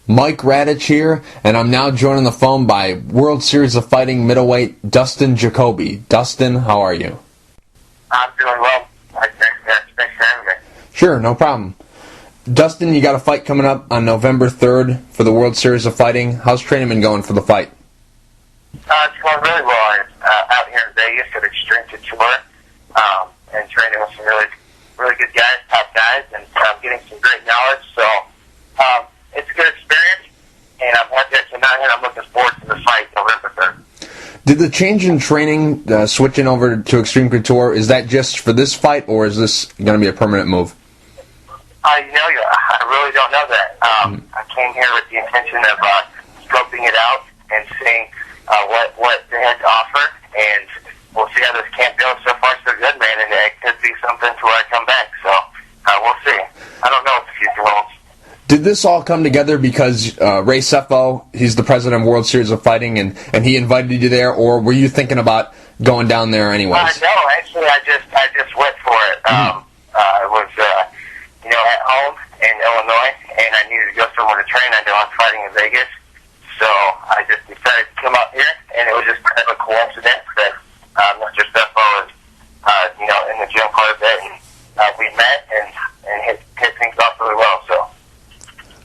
Mike Radich here, and I'm now joined on the phone by World Series of Fighting middleweight Dustin Jacoby. Dustin, how are you? I'm doing well. Thanks for having me. Sure, no problem. Dustin, you got a fight coming up on November 3rd for the World Series of Fighting. How's training been going for the fight? It's going really well. I'm out here in Vegas at Extreme Couture and training with some really good guys, top guys, and getting some great knowledge. So it's a good experience, and I'm happy I came out here. I'm looking forward to the fight November 3rd. Did the change in training, switching over to Extreme Couture, is that just for this fight, or is this going to be a permanent move? I really don't know that. I came here with the intention of scoping it out and seeing what they had to offer, and we'll see how this camp goes. So far, so good, man, and it could be something to where I come back. So we'll see. I don't know what the future holds. Did this all come together because Ray Sefo, he's the president of World Series of Fighting, and he invited you there, or were you thinking about going down there anyways? No, actually, I just went for it. I was, at home in Illinois, and I needed to go somewhere to train. I know I'm fighting in Vegas, so I just decided to come out here, and it was just kind of a coincidence that Mr. Sefo was, in the gym quite a bit, and we met and hit things off really well. So.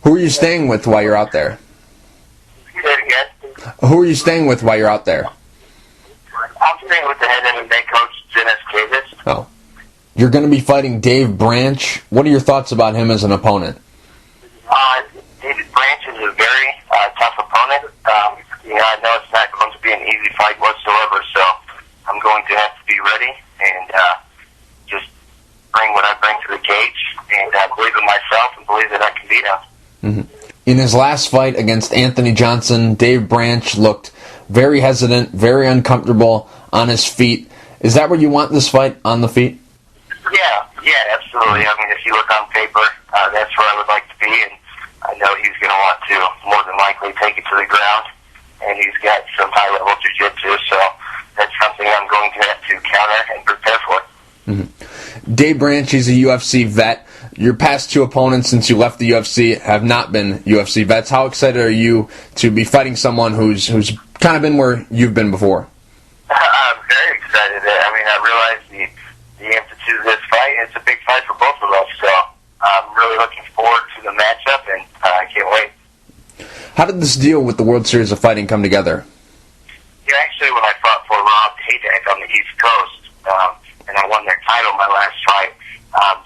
Who are you staying with while you're out there? Say it again. Who are you staying with while you're out there? I'm staying with the head MMA coach, Dennis Davis. Oh. You're going to be fighting Dave Branch. What are your thoughts about him as an opponent? David Branch is a very tough opponent. I know it's not going to be an easy fight whatsoever, so I'm going to have to be ready and just bring what I bring to the cage and believe in myself and believe that I can beat him. Mm-hmm. In his last fight against Anthony Johnson, Dave Branch looked very hesitant, very uncomfortable on his feet. Is that where you want this fight, on the feet? Yeah, absolutely. I mean, if you look on paper, that's where I would like to be, and I know he's going to want to more than likely take it to the ground, and he's got some high-level jiu-jitsu, so that's something I'm going to have to counter and prepare for. Mm-hmm. Dave Branch, he's a UFC vet. Your past two opponents since you left the UFC have not been UFC vets. How excited are you to be fighting someone who's kind of been where you've been before? I'm very excited. I mean, I realize the amplitude of this fight. It's a big fight for both of us, so I'm really looking forward to the matchup, and I can't wait. How did this deal with the World Series of Fighting come together? Actually, when I fought for Rob Haydack on the East Coast, and I won their title my last fight,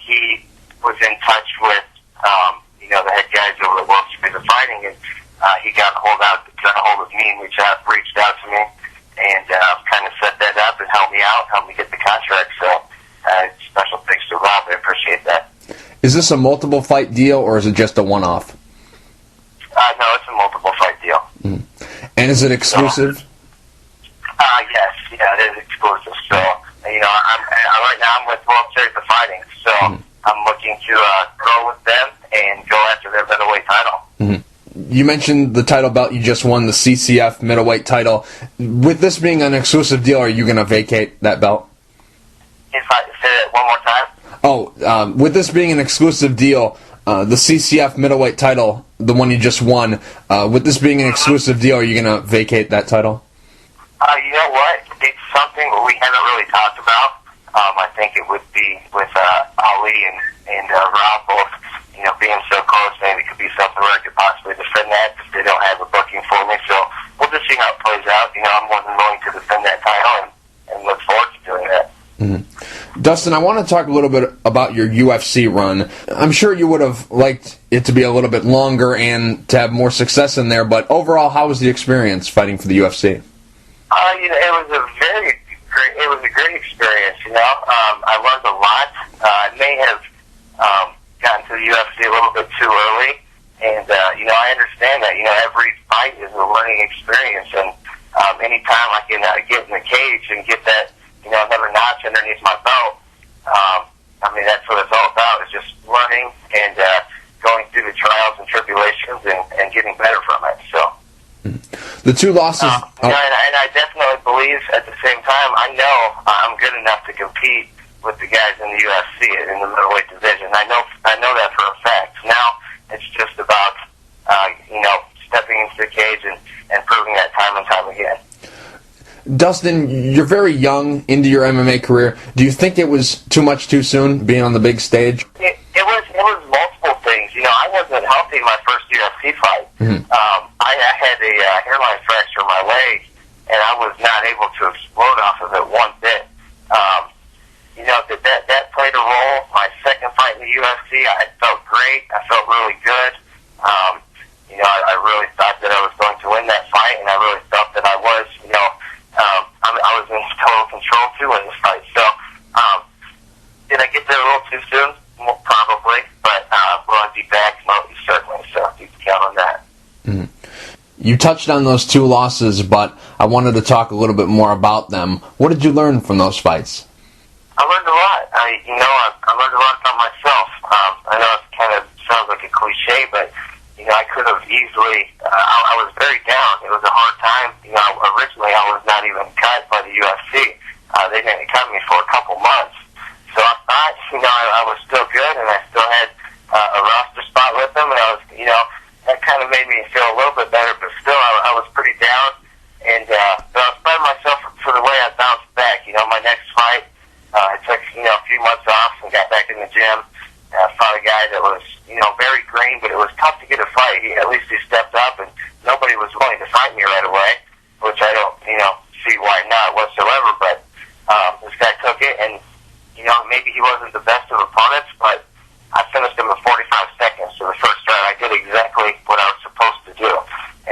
he was in touch with the head guys over the World Series of Fighting, and he got a hold of me and reached out to me and kind of set that up and helped me get the contract. So special thanks to Rob. I appreciate that. Is this a multiple fight deal or is it just a one-off? No, it's a multiple fight deal. Mm-hmm. And is it exclusive? Yes, it is exclusive. So right now I'm with World Series of Fighting. So I'm looking to go with them and go after their middleweight title. Mm-hmm. You mentioned the title belt you just won, the CCF middleweight title. With this being an exclusive deal, are you going to vacate that belt? If I say it one more time. With this being an exclusive deal, the CCF middleweight title, the one you just won, with this being an exclusive deal, are you going to vacate that title? You know what? It's something we haven't really talked about. I think it would be with Ali and Rob both, being so close. Maybe it could be something where I could possibly defend that if they don't have a booking for me. So we'll just see how it plays out. I'm more than willing to defend that title and look forward to doing that. Mm-hmm. Dustin, I want to talk a little bit about your UFC run. I'm sure you would have liked it to be a little bit longer and to have more success in there, but overall, how was the experience fighting for the UFC? It was a great experience. I learned a lot. I may have gotten to the UFC a little bit too early, and I understand that. Every fight is a learning experience, and anytime I can get in the cage and get that another notch underneath my belt, that's what it's all about. Is just learning and going through the trials and tribulations and getting better from it. So. The two losses. And I definitely believe at the same time, I know I'm good enough to compete with the guys in the UFC in the middleweight division. I know that for a fact. Now it's just about Dustin, you're very young into your MMA career. Do you think it was too much too soon being on the big stage? It was multiple things. I wasn't healthy in my first UFC fight. I had a hairline fracture in my leg, and I was not able to explode off of it one bit. That played a role. My second fight in the UFC, I felt great. I felt really good. I really thought that I was going to win that fight, and I really felt that I was. I was in total control to win this fight. So, did I get there a little too soon? Well, probably, but will I be back? No, certainly. So you can count on that. You touched on those two losses, but I wanted to talk a little bit more about them. What did you learn from those fights? I learned a lot. I learned a lot about myself. I know it kind of sounds like a cliche, but I could have easily. I was very down. It was a hard time. Originally I was not even cut by the UFC. They didn't cut me for a couple months, so I thought I was still good, and I still had a roster spot with them, and I was that kind of made me feel a little bit better. But still, I was pretty down, and but I was proud of myself for the way I bounced back. My next fight. I took, a few months off and got back in the gym. I fought a guy that was, very green, but it was tough to get a fight. At least he stepped up, and nobody was willing to fight me right away, which I don't, see why not whatsoever. But this guy took it, and, maybe he wasn't the best of opponents, but I finished him in 45 seconds. So the first round, I did exactly what I was supposed to do.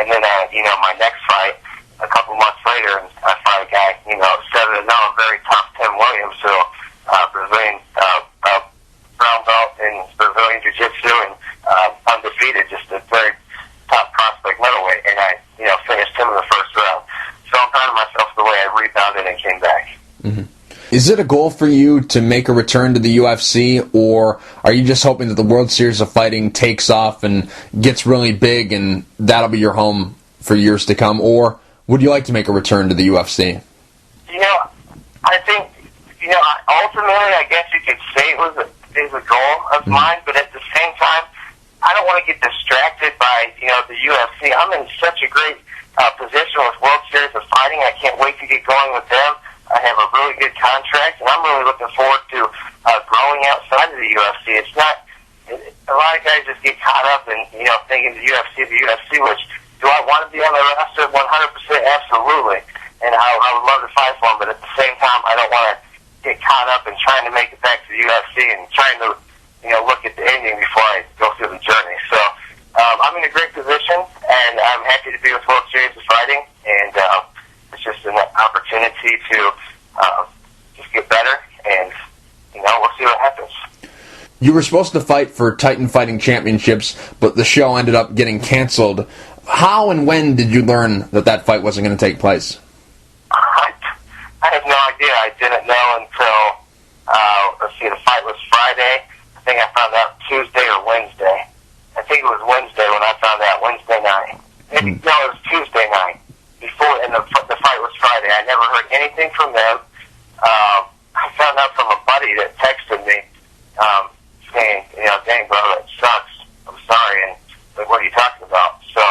And then, my next fight, a couple months later, and I fought a guy, 7-0, very tough, Tim Williams, so Brazilian brown belt in Brazilian Jiu-Jitsu, and undefeated, just a very top prospect middleweight, and I, finished him in the first round. So I'm proud of myself the way I rebounded and came back. Is it a goal for you to make a return to the UFC, or are you just hoping that the World Series of Fighting takes off and gets really big, and that'll be your home for years to come, or would you like to make a return to the UFC? I think, ultimately, I guess you could say it is a goal of mine, but at the same time, I don't want to get distracted by, the UFC. I'm in such a great position with World Series of Fighting. I can't wait to get going with them. I have a really good contract, and I'm really looking forward to growing outside of the UFC. It's not, a lot of guys just get caught up in, thinking the UFC, which, do I want to be on the roster 100%? Absolutely. And I would love to fight for him, but at the same time, I don't want to get caught up in trying to make it back to the UFC and trying to, look at the ending before I go through the journey. So I'm in a great position, and I'm happy to be with World Series of Fighting, and it's just an opportunity to just get better, and, we'll see what happens. You were supposed to fight for Titan Fighting Championships, but the show ended up getting canceled. How and when did you learn that fight wasn't going to take place? I had no idea. I didn't know until, the fight was Friday. I think I found out Tuesday or Wednesday. I think it was Wednesday when I found out, Wednesday night. Maybe, no, it was Tuesday night. And the fight was Friday. I never heard anything from them. I found out from a buddy that texted me, saying, dang, bro, that sucks. I'm sorry. And, what are you talking about? So,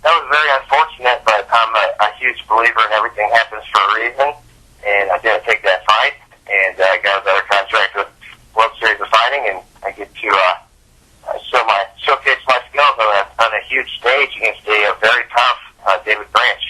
that was very unfortunate, but I'm a huge believer in everything happens for a reason, and I didn't take that fight, and I got a better contract with World Series of Fighting, and I get to showcase my skills on a huge stage against a very tough David Branch.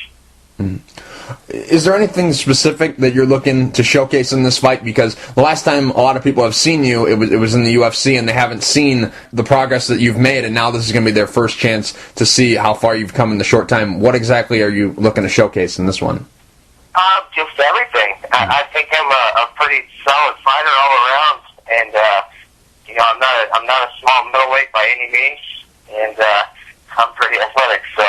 Is there anything specific that you're looking to showcase in this fight? Because the last time a lot of people have seen you, it was in the UFC, and they haven't seen the progress that you've made, and now this is going to be their first chance to see how far you've come in the short time. What exactly are you looking to showcase in this one? Just everything. I think I'm a pretty solid fighter all around, and I'm not a small middleweight by any means, and I'm pretty athletic. So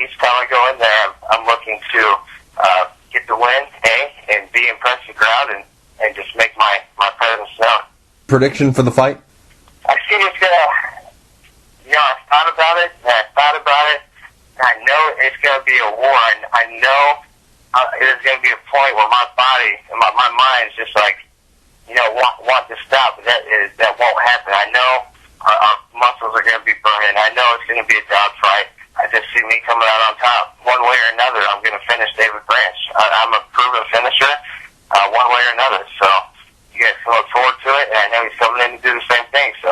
each time I go in there, I'm looking to get the win, and B, impress the crowd, and just make my presence known. Prediction for the fight? I see it's gonna. I thought about it, and I know it's gonna be a war. I know there's gonna be a point where my body and my mind's just like, want to stop. But that won't happen. I know our muscles are gonna be burning. I know it's gonna be a dogfight. I I just see me coming out on top. One way or another, I'm going to finish David Branch. I'm a proven finisher, one way or another. So you guys can look forward to it, and I know he's coming in to do the same thing. So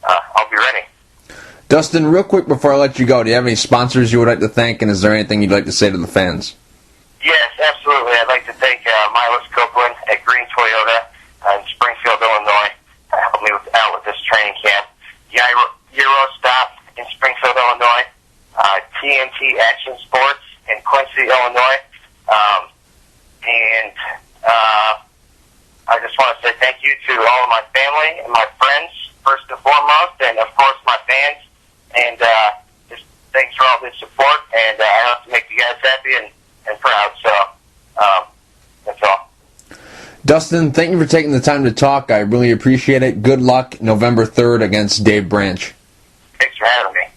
I'll be ready. Dustin, real quick before I let you go, do you have any sponsors you would like to thank, and is there anything you'd like to say to the fans? Yes, absolutely. I'd like to thank Miles Copeland at Green Toyota in Springfield, Illinois. Helped me out with this training camp. Euro Stop in Springfield, Illinois. TNT Action Sports in Quincy, Illinois. And I just want to say thank you to all of my family and my friends, first and foremost, and of course my fans. And just thanks for all the support, and I hope to make you guys happy and proud. So that's all. Dustin, thank you for taking the time to talk. I really appreciate it. Good luck November 3rd against Dave Branch. Thanks for having me.